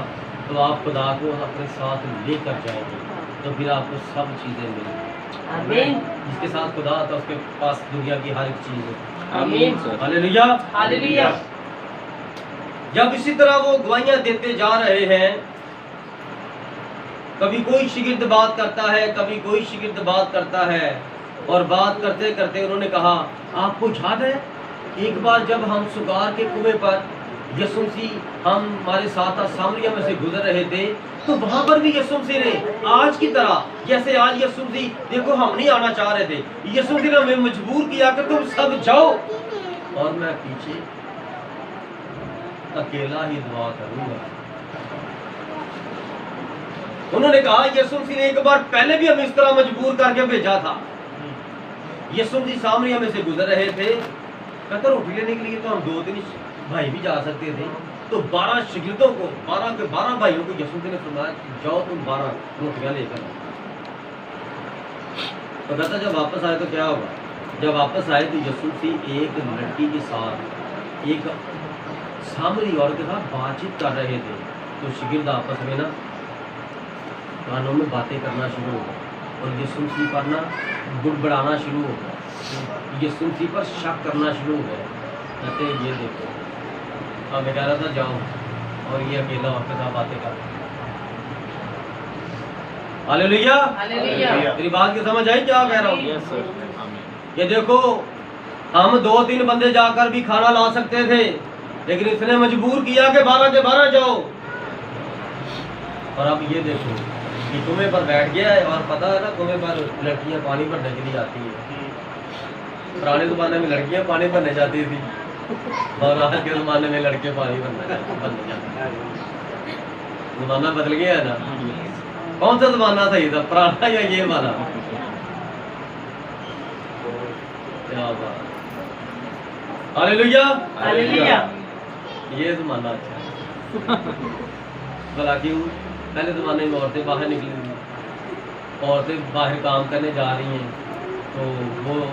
تو آپ خدا کو اپنے ساتھ لے کر جائیں گے تو پھر آپ کو سب چیزیں ملیں گی. آمین. جس کے ساتھ خدا تھا اس کے پاس دنیا کی ہر ایک چیز ہے. آمین. ہاللیلویا. ہاللیلویا. جب اسی طرح وہ گواہیاں دیتے جا رہے ہیں، کبھی کوئی شاگرد بات کرتا ہے، کبھی کوئی شاگرد بات کرتا ہے، اور بات کرتے کرتے انہوں نے کہا آپ کو یاد ہے ایک بار جب ہم سگار کے کنویں پر یسوع مسیح ہمارے ساتھ سامریا میں سے گزر رہے تھے تو وہاں پر بھی یسوع مسیح نے آج کی طرح، جیسے آج یسوع مسیح دیکھو ہم نہیں آنا چاہ رہے تھے، یسوع مسیح نے ہمیں مجبور کیا کہ تم سب جاؤ اور میں پیچھے اکیلا ہی دعا کروں گا. انہوں نے کہا یسوع مسیح نے ایک بار پہلے بھی ہمیں اس طرح مجبور کر کے بھیجا تھا. یسوع مسیح سامریا میں سے گزر رہے تھے، کہتا روٹی لینے کے لیے تو ہم 2-3 بھائی بھی جا سکتے تھے. تو 12 شاگردوں کو، 12 کے 12 بھائیوں کو یسوع مسیح نے فرمایا جاؤ تم 12 روٹیاں لے کر. تو کہتا جب واپس آئے تو کیا ہوگا؟ جب واپس آئے تو یسوع مسیح ایک لڑکی کے ساتھ، ایک سامری عورت کے ساتھ بات چیت کر رہے تھے. تو شاگرد آپس میں نا کانوں میں باتیں کرنا شروع ہو گئے اور یسوع مسیح پر نا بڑبڑانا شروع ہو گیا، یسوع مسیح پر شک کرنا شروع ہو گئے. کہتے یہ دیکھو ہمیں کہہ رہا تھا جاؤ اور یہ اکیلا اور کے ساتھ باتیں کر رہا. ہاللیلویا. ہاللیلویا. میری بات کی سمجھ آئی کیا کہہ رہا ہوں؟ یس سر. آمین. یہ دیکھو ہم 2-3 بندے جا کر بھی کھانا لا سکتے تھے، لیکن اس نے مجبور کیا کہ 12 کے 12 جاؤ. اور اب یہ دیکھو کہ کنویں پر بیٹھ گیا ہے، اور پتہ ہے نا کنویں پر لڑکیاں پانی بھرنے کے لیے آتی ہیں. پرانے زمانے میں لڑکیاں پانی بھرنے جاتی تھی اور آج کے زمانے میں لڑکے پانی بھرنے جاتے ہیں. زمانہ بدل گیا ہے نا. کون سا زمانہ صحیح تھا، پرانا یا یہ والا؟ کیا بات. ہاللیلویا. ہاللیلویا. یہ زمانہ اچھا ہے. بھلا کیوں؟ پہلے زمانے میں عورتیں باہر نکلی تھیں، عورتیں باہر کام کرنے جا رہی ہیں تو وہ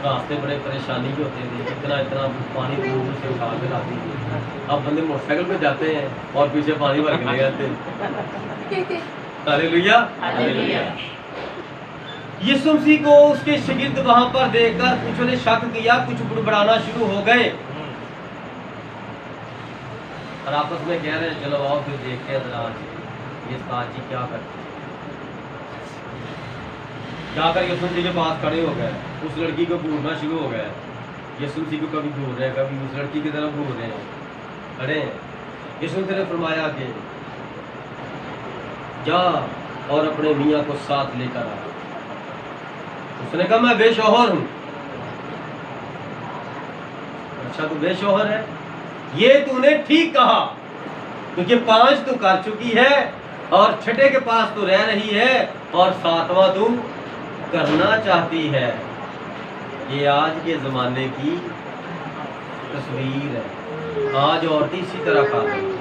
راستے بڑے پریشانی کے ہوتے تھے، اتنا پانی دور سے اٹھا کے لاتی تھی. اب بندے موٹر سائیکل پہ جاتے ہیں اور پیچھے پانی بھر کے لے جاتے ہیں. ہاللیلویا. ہاللیلویا. یسوع مسیح کو اس کے شاگرد وہاں پر دیکھ کر کچھ نے شک کیا، کچھ بڑبڑانا شروع ہو گئے اور آپس میں کہہ رہے ہیں چلو آؤ پھر دیکھتے ہیں ذرا یہ استاد جی کیا کرتے ہیں. جا کر یسوع مسیح کے پاس کھڑے ہو گئے، اس لڑکی کو گھورنا شروع ہو گئے. یسوع مسیح کو کبھی گھور رہے ہیں، کبھی اس لڑکی کی طرف گھور رہے ہیں، کھڑے ہیں. یسوع مسیح نے فرمایا کہ جا اور اپنے میاں کو ساتھ لے کر آ. اس نے کہا میں بے شوہر ہوں. اچھا تو بے شوہر ہے، یہ تو نے ٹھیک کہا، کیونکہ 5 تو کر چکی ہے اور چھٹے کے پاس تو رہ رہی ہے اور 7واں تو کرنا چاہتی ہے۔ یہ آج کے زمانے کی تصویر ہے، آج عورتیں اسی طرح کھا رہی ہیں۔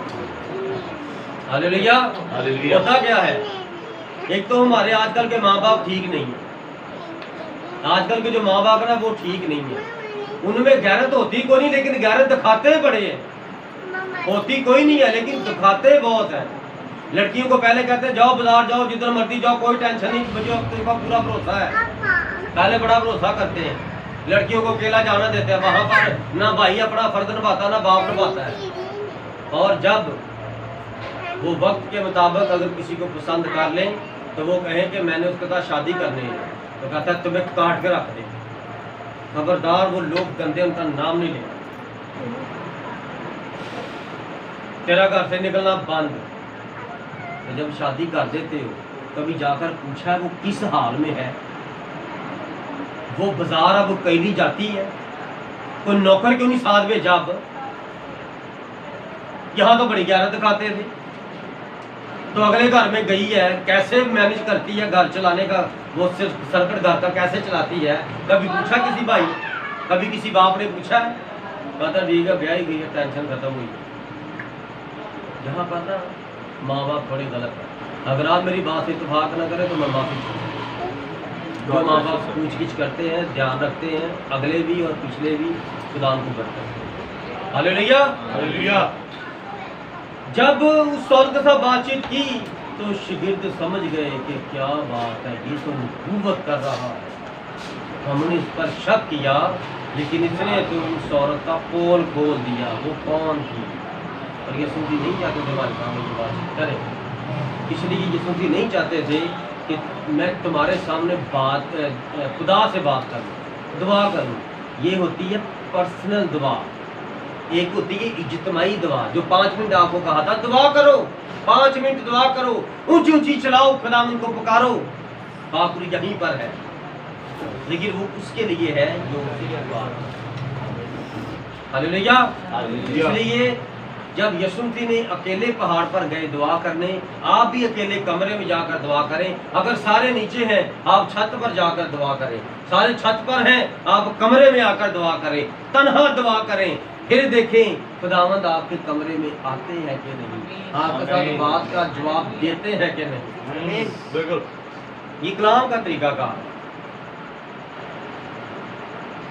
ہاللیلویا۔ ہاللیلویا۔ ہوتا کیا ہے، ایک تو ہمارے آج کل کے ماں باپ ٹھیک نہیں ہیں، آج کل کے جو ماں باپ نا وہ ٹھیک نہیں ہیں، ان میں غیرت ہوتی کوئی نہیں لیکن غیرت دکھاتے بڑے ہیں، ہوتی کوئی نہیں ہے لیکن دکھاتے بہت ہیں۔ لڑکیوں کو پہلے کہتے ہیں جاؤ بازار جاؤ، جدھر مرضی جاؤ، کوئی ٹینشن نہیں، مجھے تم کا پورا بھروسہ ہے، پہلے بڑا بھروسہ کرتے ہیں۔ لڑکیوں کو اکیلا جانا دیتے ہیں، وہاں پر نہ بھائی اپنا فرض نبھاتا نہ باپ نبھاتا ہے، اور جب وہ وقت کے مطابق اگر کسی کو پسند کر لیں تو وہ کہیں کہ میں نے اس کے ساتھ شادی کرنی ہے، تو کہتا ہے تمہیں کاٹ کے رکھ دیں۔ خبردار وہ لوگ گندے، ان کا نام نہیں لینا، تیرا گھر سے نکلنا بند۔ تو جب شادی کر دیتے ہو کبھی جا کر پوچھا ہے وہ کس حال میں ہے؟ وہ بازار اب کیلی جاتی ہے، کوئی نوکر کیوں نہیں ساتھ بھیجا؟ اب یہاں تو بڑی غیرت دکھاتے تھے، تو اگلے گھر میں گئی ہے، کیسے مینج کرتی ہے گھر چلانے کا، وہ صرف سرکٹ گھر کا کیسے چلاتی ہے؟ کبھی پوچھا کسی بھائی، کبھی کسی باپ نے پوچھا ہے؟ کہتا ٹھیک ہے بیاہ ہی گئی ہے، ٹینشن ختم ہوئی۔ یہاں پر نا ماں باپ تھوڑے غلط ہیں۔ اگر آپ میری بات سے اتفاق نہ کریں تو میں معافی چاہتا ہوں۔ جو ماں باپ پوچھ گچھ کرتے ہیں، دھیان رکھتے ہیں، اگلے بھی اور پچھلے بھی خدا کو کرتے ہیں۔ ہاللیلویا۔ ہاللیلویا۔ جب اس عورت کے ساتھ بات چیت کی تو شاگرد سمجھ گئے کہ کیا بات ہے، یہ تو نبوت کر رہا ہے۔ ہم نے اس پر شک کیا لیکن اس نے تو اس عورت کا پول کھول دیا، وہ کون تھی۔ اور یسوع جی نہیں چاہتے تھے ہمارے سامنے یہ بات چیت کریں، اس لیے یسوع جی نہیں چاہتے تھے کہ میں تمہارے سامنے بات خدا سے بات کروں، دعا کروں۔ یہ ہوتی ہے پرسنل دعا، ایک ہوتی ہے اجتماعی دعا، جو 5 منٹ آپ کو کہا تھا دعا کرو، 5 منٹ دعا کرو، اونچی اونچی چلاؤ، خدا ان کو پکارو، آخری یہیں پر ہے۔ لیکن وہ اس کے لیے ہے جو دعا۔ ہاللیلویا۔ اس لیے جب یسوع مسیح نے اکیلے پہاڑ پر گئے دعا کرنے، آپ بھی اکیلے کمرے میں جا کر دعا کریں۔ اگر سارے نیچے ہیں آپ چھت پر جا کر دعا کریں، سارے چھت پر ہیں آپ کمرے میں آ کر دعا کریں، تنہا دعا کریں، پھر دیکھیں خداوند آپ کے کمرے میں آتے ہیں کہ نہیں، آپ کے ساتھ بات کا جواب دیتے ہیں کہ نہیں۔ بالکل یہ کلام کا طریقہ کار ہے۔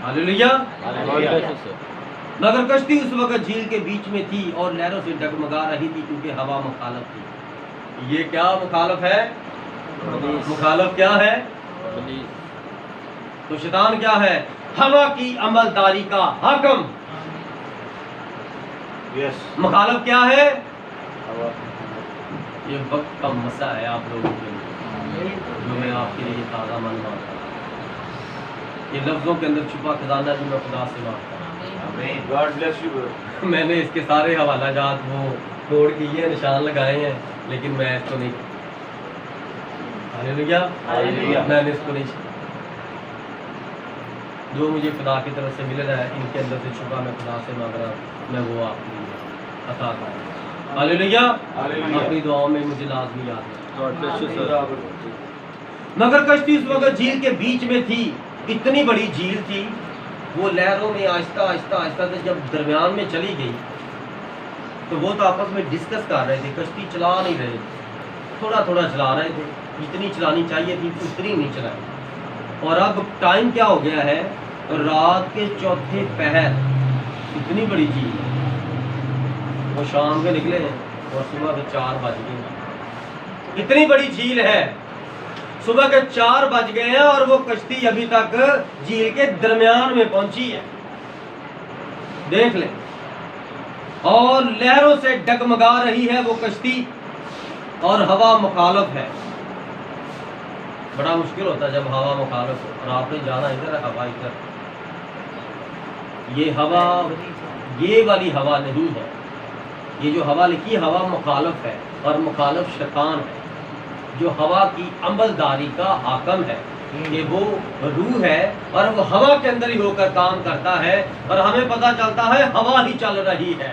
ہاللیلویا۔ مگر کشتی اس وقت جھیل کے بیچ میں تھی اور لہروں سے ڈگمگا رہی تھی کیونکہ ہوا مخالف تھی۔ یہ کیا مخالف ہے؟ مخالف کیا ہے؟ تو شیطان کیا ہے؟ ہوا کی عملداری کا حاکم۔ یس۔ مخالف کیا ہے؟ یہ وقت کا مسئلہ ہے آپ لوگوں کے لیے، جو میں آپ کے لیے تازہ من مانتا ہوں۔ یہ لفظوں کے اندر چھپا خزانہ جو میں خدا سے مانگتا ہوں۔ گاڈ بلیس یو برو۔ میں نے اس کے سارے حوالہ جات وہ کوڈ کیے ہیں، نشان لگائے ہیں، لیکن میں اس کو نہیں، ہاللیلویا، ہاللیلویا، میں نے اس کو نہیں چھپا۔ جو مجھے خدا کی طرف سے مل رہا ہے ان کے اندر سے چھپا میں خدا سے مانگ رہا ہوں، میں وہ آپ کے لیے عطا کروں۔ ہاللیلویا۔ ہاللیلویا۔ اپنی دعاؤں میں مجھے لازمی یاد ہے۔ God bless you, sir. مگر کشتی اس وقت جھیل کے بیچ میں تھی، اتنی بڑی جھیل تھی، وہ لہروں میں آہستہ آہستہ آہستہ سے جب درمیان میں چلی گئی تو وہ تو آپس میں ڈسکس کر رہے تھے، کشتی چلا نہیں رہے تھے، تھوڑا تھوڑا چلا رہے تھے، جتنی چلانی چاہیے تھی اتنی نہیں چلائی۔ اور اب ٹائم کیا ہو گیا ہے؟ رات کے 4تھے پہر، اتنی بڑی جھیل ہے، وہ شام کے نکلے ہیں اور صبح کے 4 بج گئے، اتنی بڑی جھیل ہے، صبح کے 4 بج گئے ہیں اور وہ کشتی ابھی تک جھیل کے درمیان میں پہنچی ہے، دیکھ لیں، اور لہروں سے ڈگمگا رہی ہے وہ کشتی اور ہوا مخالف ہے۔ بڑا مشکل ہوتا ہے جب ہوا مخالف ہو اور آپ نے جانا ادھر ہے، ہوا ادھر، یہ ہوا یہ والی ہوا نہیں ہے، یہ جو ہوا لکھی ہے ہوا مخالف ہے، اور مخالف شیطان ہے جو ہوا کی عملداری کا حاکم ہے، کہ وہ روح ہے اور وہ ہوا کے اندر ہی ہو کر کام کرتا ہے، اور ہمیں پتہ چلتا ہے ہوا ہی چل رہی ہے۔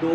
2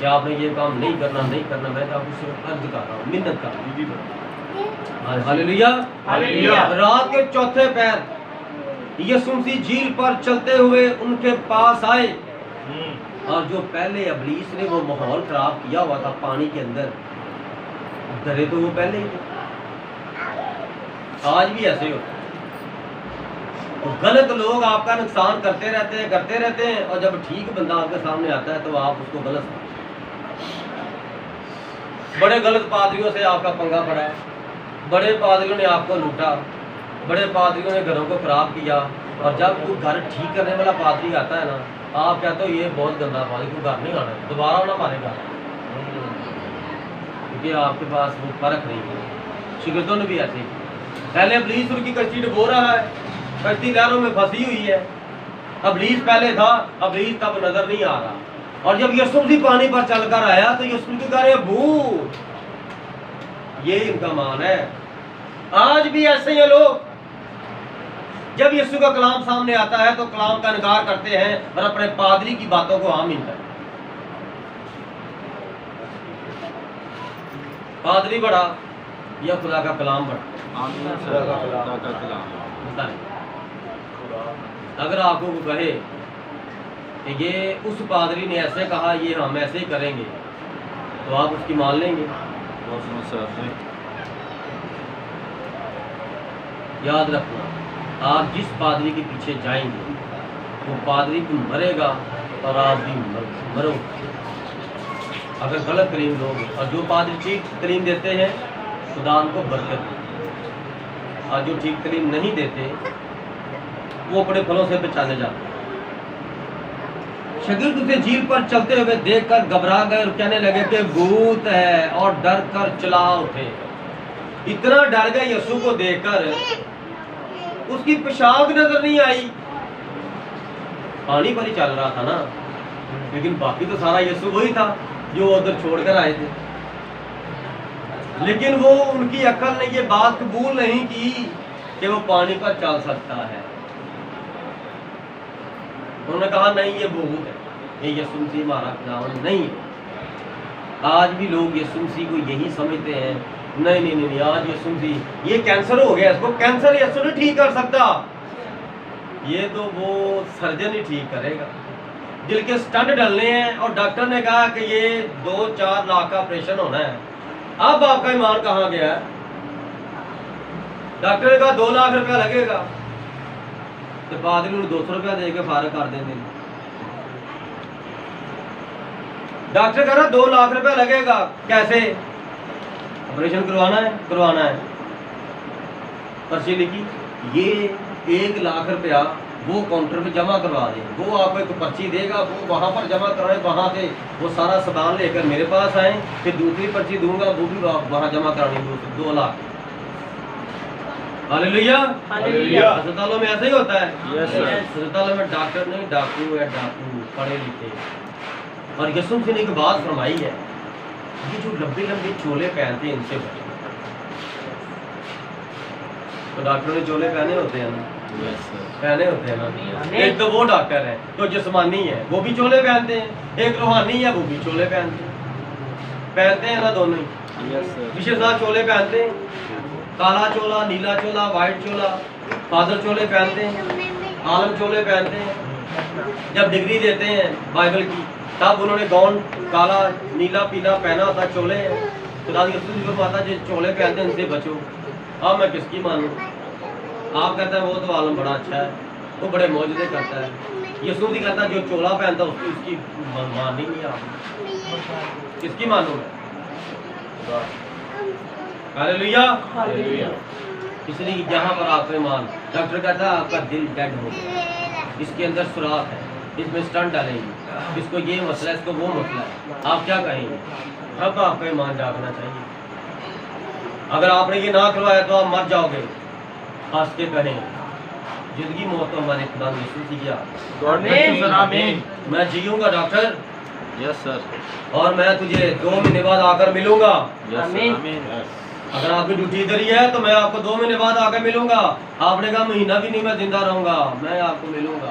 کہ آپ نے یہ کام نہیں کرنا میں تو آپ کو صرف عرض کر رہا ہوں، منت کر رہا ہوں۔ ہاللیلویا۔ ہاللیلویا۔ رات کے چوتھے پہر یسوع مسیح جھیل پر چلتے ہوئے ان کے پاس آئے، اور جو پہلے ابلیس نے وہ ماحول خراب کیا ہوا تھا پانی کے اندر، ڈرے تو وہ پہلے ہی تھے۔ آج بھی ایسے ہی ہوتا ہے، غلط لوگ آپ کا نقصان کرتے رہتے ہیں، اور جب ٹھیک بندہ آپ کے سامنے آتا ہے تو آپ اس کو غلط سمجھتے ہیں۔ بڑے غلط پادریوں سے آپ کا پنگا پڑا، بڑے پادریوں نے آپ کو لوٹا، بڑے پادریوں نے گھروں کو خراب کیا، اور جب کوئی گھر ٹھیک کرنے والا پادری آتا ہے نا، آپ کہتے ہو یہ بہت گندا پادری، کو گھر نہیں آنا ہے، دوبارہ نہ مارے گا، کیونکہ آپ کے پاس وہ فرق نہیں ہے۔ شگردوں نے بھی ایسے ہی، پہلے ابلیس ان کی کشتی ڈبو رہا ہے، کشتی لہروں میں پھنسی ہوئی ہے، ابلیس پہلے تھا، ابلیس تب نظر نہیں آ رہا، اور جب یسوع مسیح پانی پر چل کر آیا تو یسوع مسیح کہہ رہے بھوت، یہ ان کا مان ہے۔ آج بھی ایسے ہی لوگ جب یسوع کا کلام سامنے آتا ہے تو کلام کا انکار کرتے ہیں اور اپنے پادری کی باتوں کو عام کرتے ہیں۔ پادری بڑا یا خدا کا کلام بڑا؟ آمین سر، خدا کا کلام۔ بتائیں، اگر آپ کو کہے کہ یہ اس پادری نے ایسے کہا، یہ ہم ایسے ہی کریں گے، تو آپ اس کی مان لیں گے؟ سر یاد رکھنا، آپ جس پادری کے پیچھے جائیں گے وہ پادری بھی مرے گا اور آپ بھی مرو گے۔ اگر غلط تعلیم دو گے، اور جو پادری ٹھیک تعلیم دیتے ہیں خدا ان کو برکت دے، اور جو ٹھیک تعلیم نہیں دیتے وہ اپنے پھلوں سے پہچانے جاتے ہیں۔ شاگرد اسے جھیل پر چلتے ہوئے دیکھ کر گھبرا گئے اور کہنے لگے کہ بھوت ہے، اور ڈر کر چلا اٹھے۔ اتنا ڈر گئے یسوع کو دیکھ کر، اس کی پوشاک نظر نہیں آئی، پانی پر ہی چل رہا تھا نا، لیکن باقی تو سارا یسوع وہی تھا جو ادھر چھوڑ کر آئے تھے، لیکن وہ ان کی عقل نے یہ بات قبول نہیں کی کہ وہ پانی پر چل سکتا ہے۔ انہوں نے کہا نہیں، یہ بھوت ہے، یہ یسوع مسیح ہمارا خداوند نہیں ہے۔ آج بھی لوگ یسوع مسیح کو یہی سمجھتے ہیں، نہیں، آج یسوع مسیح، یہ کینسر ہو گیا، اس کو کینسر یسوع نہیں ٹھیک کر سکتا، یہ تو وہ سرجن ہی ٹھیک کرے گا۔ دل کے سٹنٹ ڈلنے ہیں اور ڈاکٹر نے کہا کہ یہ 2-4 لاکھ کا آپریشن ہونا ہے، اب آپ کا ایمان کہاں گیا ہے؟ ڈاکٹر نے کہا 2 لاکھ روپیہ لگے گا، تو پادری نے 200 روپیہ دے کے فارغ کر دیں گے۔ ڈاکٹر کہہ رہا 2 لاکھ روپیہ لگے گا، کیسے؟ آپریشن کروانا ہے، پرچی لکھی، یہ 1 لاکھ روپیہ وہ کاؤنٹر پہ جمع کروا دیں، وہ آپ کو ایک پرچی دے گا، وہ وہاں پر جمع کرائیں، وہاں سے وہ سارا سامان لے کر میرے پاس آئیں، پھر دوسری پرچی دوں گا، وہ بھی وہاں جمع کرانی، 2 لاکھ۔ ہاللیلویا۔ ہاللیلویا۔ ہسپتالوں میں ایسا ہی ہوتا ہے، یس سر۔ ہسپتالوں میں ڈاکٹر نہیں، ڈاکو ہے، ڈاکو پڑھے لکھے۔ اور یسوع مسیح نے ایک بات فرمائی ہے، یہ جو لمبے لمبے چولے پہنتے ہیں ان سے بچو۔ تو ڈاکٹروں نے چولے پہنے ہوتے ہیں نا، پہنے ہوتے ہیں نا، ایک تو وہ ڈاکٹر ہے جو جسمانی ہے، وہ بھی چولے پہنتے ہیں، ایک روحانی ہے، وہ بھی چولے پہنتے ہیں نا، دونوں ہی۔ بشیر صاحب چولے پہنتے ہیں، کالا چولا، نیلا چولا، وائٹ چولا، فادر چولے پہنتے ہیں، عالم چولے پہنتے ہیں۔ جب ڈگری دیتے ہیں بائبل کی تب انہوں نے گاؤن کالا نیلا پیلا پہنا ہوتا، چولے خدا کی رسول فرماتا جو چولے پہنتے ہیں ان سے بچو۔ اب میں کس کی مانوں؟ آپ کہتے ہیں وہ تو عالم بڑا اچھا ہے، وہ بڑے معجزے کرتا ہے، یسوع بھی کہتا ہے جو چولا پہنتا ہے اس کی ماننی نہیں آپ، کس کی مانوں میں؟ ہاللیلویا۔ اس لیے جہاں پر آپ کا ایمان، ڈاکٹر کہتا ہے آپ کا دل ڈیڈ ہو گیا، اس کے اندر سوراخ ہے، اس میں سٹنٹ ڈالیں گے، اس کو یہ مسئلہ ہے، اس کو وہ مسئلہ ہے، آپ کیا کہیں گے؟ اب آپ کا ایمان جاگنا چاہیے۔ اگر آپ نے یہ نہ کروایا تو آپ مر جاؤ گے، ہنس کے کہیں زندگی موت تو ہمارے خدا نے یسوع کی کیا، میں جیوں گا ڈاکٹر، یس سر، اور میں تجھے 2 مہینے بعد آ کر ملوں گا۔ آمین۔ اگر آپ کی ڈیوٹی ادھر ہی ہے تو میں آپ کو 2 مہینے بعد آ کر ملوں گا۔ آپ نے کہا مہینہ بھی نہیں میں زندہ رہوں گا، میں آپ کو ملوں گا۔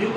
1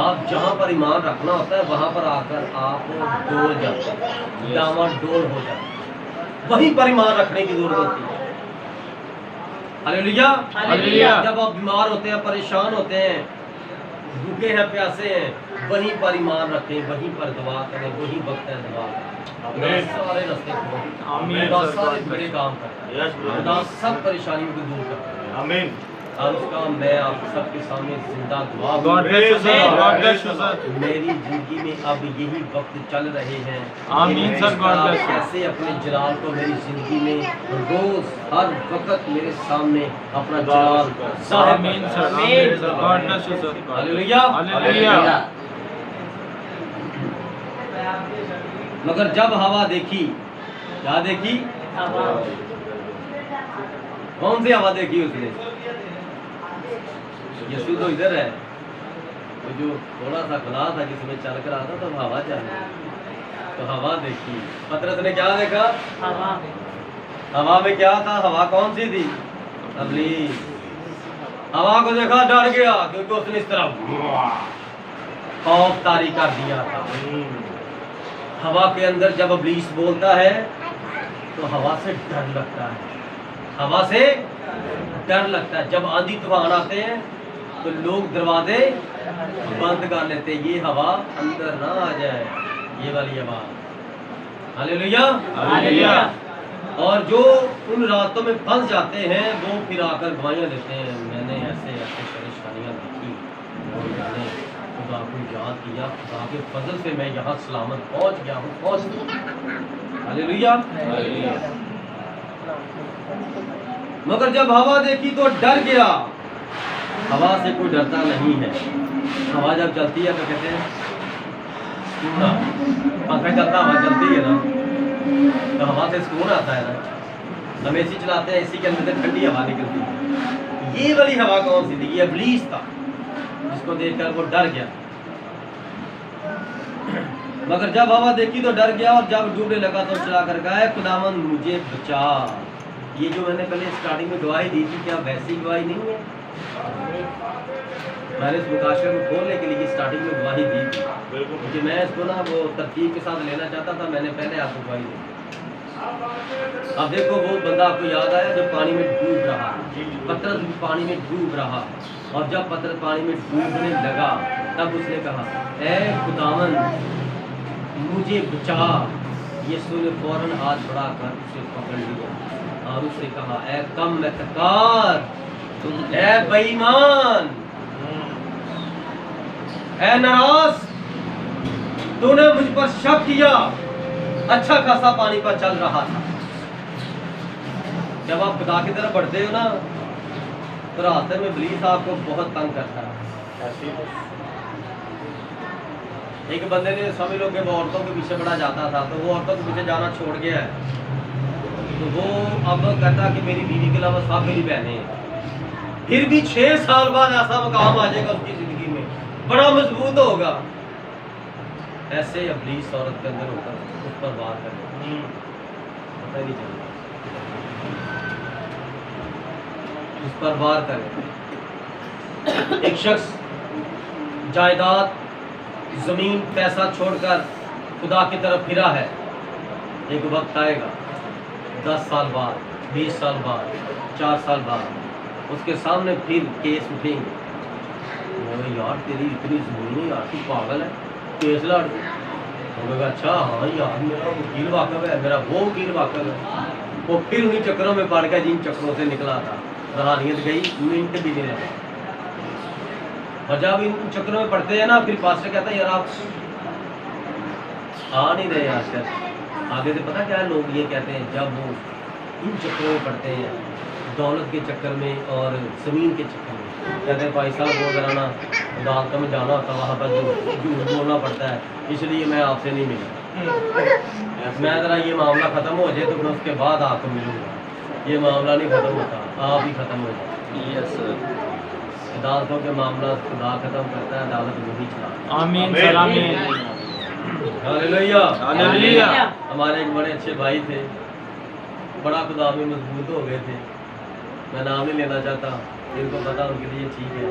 آپ جہاں پر ایمان رکھنا ہوتا ہے وہاں پر آ کر آپ ڈول جاتے ہیں، ڈاما ڈول ہو جاتے ہیں، وہیں پر ایمان رکھنے کی ضرورت ہوتی ہے۔ ہلیلویا۔ ہلیلویا۔ جب آپ بیمار ہوتے ہیں، پریشان ہوتے ہیں، بھوکے ہیں، پیاسے ہیں، وہیں پر ایمان رکھیں، وہیں پر دعا کریں، وہی وقت ہے دعا کریں۔ خدا سارے راستے کھولے، آمین۔ خدا سارے بڑے کام کرتا ہے، Yes, brother. خدا سب پریشانیوں کو دور کرتا ہے۔ Amen. اور اس کا میں آپ سب کے سامنے زندہ دعا God bless you, sir. God bless you, sir. میری زندگی میں اب یہی وقت چل رہے ہیں۔ آمین sir, God bless you. کیسے اپنے جلال کو میری زندگی میں روز ہر وقت میرے سامنے اپنا جلال ظاہر آمین کرتا sir. ہے۔ آمین sir. God bless you, sir. ہلیلویا۔ ہلیلویا۔ مگر جب ہوا دیکھی، کیا دیکھی؟ کون سی ہوا دیکھی اس نے؟ یسوع تو ادھر ہے، وہ جو تھوڑا سا کھلا تھا جس میں چل کر آتا تو ہوا چل رہی، تو ہوا دیکھی۔ پطرس نے کیا دیکھا؟ ہوا میں کیا تھا؟ ہوا کون سی تھی؟ ابلیس۔ ہوا کو دیکھا ڈر گیا، کیونکہ اس نے اس طرح خوف طاری کر دیا تھا۔ ہوا کے اندر جب ابلیس بولتا ہے تو ہوا سے ڈر لگتا ہے، ہوا سے ڈر لگتا ہے۔ جب آندھی طوفان آتے ہیں تو لوگ دروازے بند کر لیتے، یہ ہوا اندر نہ آ جائے، یہ والی ہوا۔ ہلیلویا۔ ہلیلویا۔ اور جو ان راستوں میں پھنس جاتے ہیں وہ پھر آ کر گواہیاں دیتے ہیں، میں نے ایسے ایسے پریشانیاں دیکھی اور میں نے خدا کو یاد کیا، خدا کے فضل سے میں یہاں سلامت پہنچ گیا ہوں۔ ہلیلویا۔ مگر جب ہوا دیکھی تو ڈر گیا۔ ہوا سے کوئی ڈرتا نہیں ہے۔ ہوا جب چلتی ہے تو کہتے ہیں پنکھا چلتا، ہوا چلتی ہے نا تو ہوا سے سکون آتا ہے نا۔ ہم اے سی چلاتے ہیں، اے سی کے اندر سے ٹھنڈی ہوا نکلتی ہے۔ یہ والی ہوا کون سی تھی؟ یہ ابلیس تھا، جس کو دیکھ کر وہ ڈر گیا۔ مگر جب ہوا دیکھی تو ڈر گیا، اور جب ڈوبنے لگا تو چلا کر کہا، اے خداوند مجھے بچا۔ یہ جو میں نے پہلے اسٹارٹنگ میں گواہی دی تھی، کیا ویسی گواہی نہیں ہے؟ میں نے اس مکاشفے کو کھولنے کے لیے اسٹارٹنگ میں گواہی دی تھی، کیونکہ میں اس کو نا وہ ترتیب کے ساتھ لینا چاہتا تھا۔ میں نے پہلے آپ کو گواہی دی۔ اب دیکھو وہ بندہ آپ کو یاد آیا جو پانی میں ڈوب رہا، پترس بھی پانی میں ڈوب رہا، اور جب پترس پانی میں ڈوبنے لگا تب اس نے کہا، اے خداوند مجھے بچا۔ یسوع نے فوراً ہاتھ بڑھا کر اسے پکڑ لیا اور اس سے کہا، اے کم اعتقاد، اے بے ایمان، اے ناراض، تو نے مجھ پر شک کیا۔ اچھا خاصا پانی پر چل رہا تھا۔ جب آپ خدا کی طرف بڑھتے ہو نا تو راستے میں ابلیس آپ کو بہت تنگ کرتا ہے۔ ایک بندے نے سمجھ لو کہ وہ عورتوں کے پیچھے بڑا جاتا تھا، تو وہ عورتوں کے پیچھے جانا چھوڑ گیا ہے، تو وہ اب کہتا کہ میری بیوی کے علاوہ سب میری بہنیں ہیں۔ پھر بھی 6 سال بعد ایسا مقام آ جائے گا اس کی زندگی میں، بڑا مضبوط ہوگا۔ ایسے ابلیس عورت کے اندر ہوتا ہے، اس پر وار کرے، پتہ ہی نہیں چلتا، اس پر وار کرے۔ ایک شخص جائیداد، زمین، پیسہ چھوڑ کر خدا کی طرف پھرا ہے، ایک وقت آئے گا 10 سال بعد، 20 سال بعد، 4 سال بعد اس کے سامنے پھر کیس اٹھیں گے۔ یار تیری اتنی زمین ہے یار، تو پاگل ہے، کیس لڑ دے۔ وہ کہا اچھا ہاں یار میرا وکیل واقف ہے، میرا وہ وکیل واقف ہے۔ وہ پھر انہیں چکروں میں پڑ گیا جن چکروں سے نکلا تھا، روحانیت گئی، منٹ بھی نہیں لگا۔ اور جب ان چکروں میں پڑتے ہیں نا پھر پاسٹر کہتا ہے یار آپ آ نہیں رہے آج کل آگے سے۔ پتہ کیا ہے لوگ یہ کہتے ہیں جب وہ ان چکروں میں پڑتے ہیں، دولت کے چکر میں اور زمین کے چکر میں، کہتے ہیں بھائی صاحب وہ ذرا نا عدالتوں میں جانا ہوتا ہے، وہاں پر جھوٹ بولنا پڑتا ہے، اس لیے میں آپ سے نہیں ملا۔ میں ذرا یہ معاملہ ختم ہو جائے تو میں اس کے بعد آپ کو ملوں گا۔ یہ معاملہ نہیں ختم ہوتا، آپ ہی ختم ہو جائے۔ یس سر۔ عدالتوں کے معاملہ خدا ختم کرتا ہے، عدالت وہی چلاتا آمین سر۔ آمین۔ ہے۔ ہلیلویا۔ ہلیلویا۔ ہمارے ایک بڑے اچھے بھائی تھے، بڑا خدا میں مضبوط ہو گئے تھے، میں نام نہیں لینا چاہتا، جن کو پتا ان کے لیے ٹھیک ہے۔